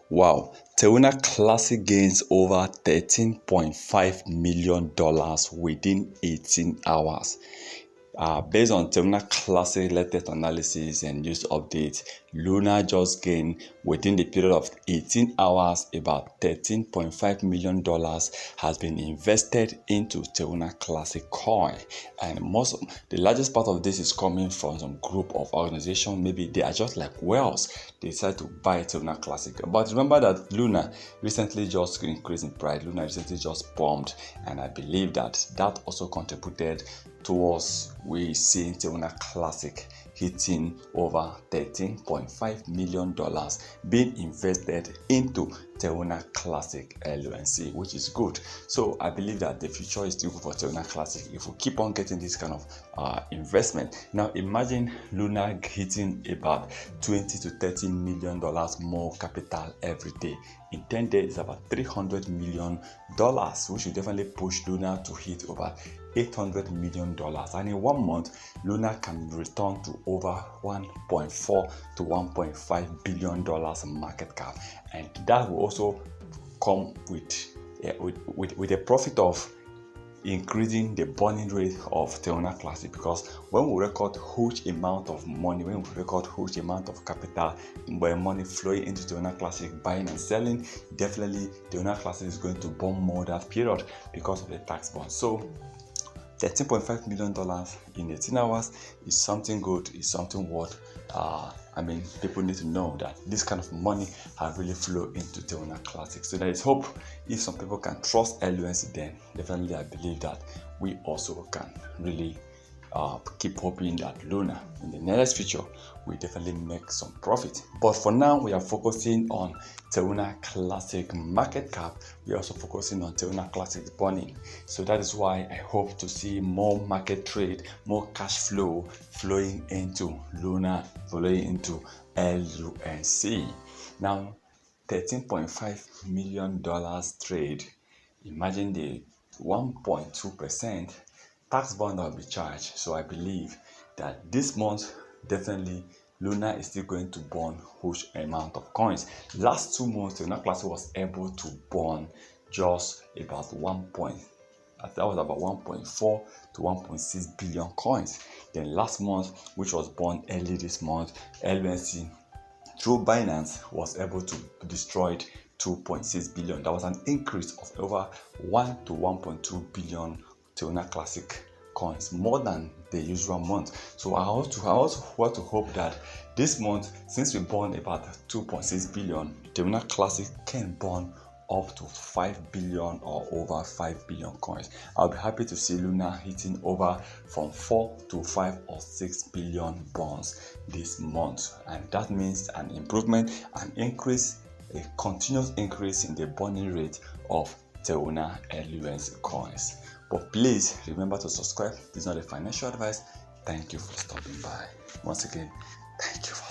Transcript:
Wow, Terra Classic gains over $13.5 million within 18 hours. Based on Terra Classic latest analysis and news updates, Luna just gained within the period of 18 hours about $13.5 million has been invested into Terra Classic coin, and the largest part of this is coming from some group of organizations. Maybe they are just like whales. They decide to buy Terra Classic. But remember that Luna recently just increased in price. Luna recently just bombed, and I believe that also contributed towards we seeing Terra Classic hitting over $13.5 million being invested into Terra Classic LLC, which is good. So I believe that the future is still good for Terra Classic if we keep on getting this kind of investment. Now imagine Luna hitting about $20 to $30 million more capital every day. In 10 days, it's about $300 million, which will definitely push Luna to hit over $800 million. And in 1 month, Luna can return to over $1.4 to $1.5 billion market cap. And that will also come with a profit of increasing the burning rate of Terra Classic, because when we record huge amount of money, when we record huge amount of capital, by money flowing into Terra Classic, buying and selling, definitely Terra Classic is going to burn more that period because of the tax burn. So $13.5 million in 18 hours is something good, is something worth. People need to know that this kind of money have really flowed into Terra Classic. So there is hope. If some people can trust LUNC, then definitely I believe that we also can really keep hoping that Luna in the nearest future will definitely make some profit. But for now, we are focusing on Terra Classic market cap. We are also focusing on Terra Classic burning. So that is why I hope to see more market trade, more cash flow flowing into Luna, flowing into LUNC. Now, $13.5 million trade. Imagine the 1.2% tax bond that will be charged. So I believe that this month definitely Luna is still going to burn huge amount of coins. Last 2 months, Terra Classic was able to burn just about 1.4 to 1.6 billion coins. Then last month, which was born early this month, LUNC through Binance was able to destroy 2.6 billion. That was an increase of over 1 to 1.2 billion Terra Classic coins, more than the usual month. So I also want to hope that this month, since we burned about 2.6 billion, Terra Classic can burn up to 5 billion or over 5 billion coins. I'll be happy to see Luna hitting over from 4 to 5 or 6 billion bonds this month, and that means an improvement, an increase, a continuous increase in the burning rate of Terra LUNC coins. But please remember to subscribe. This is not a financial advice. Thank you for stopping by. Once again, thank you for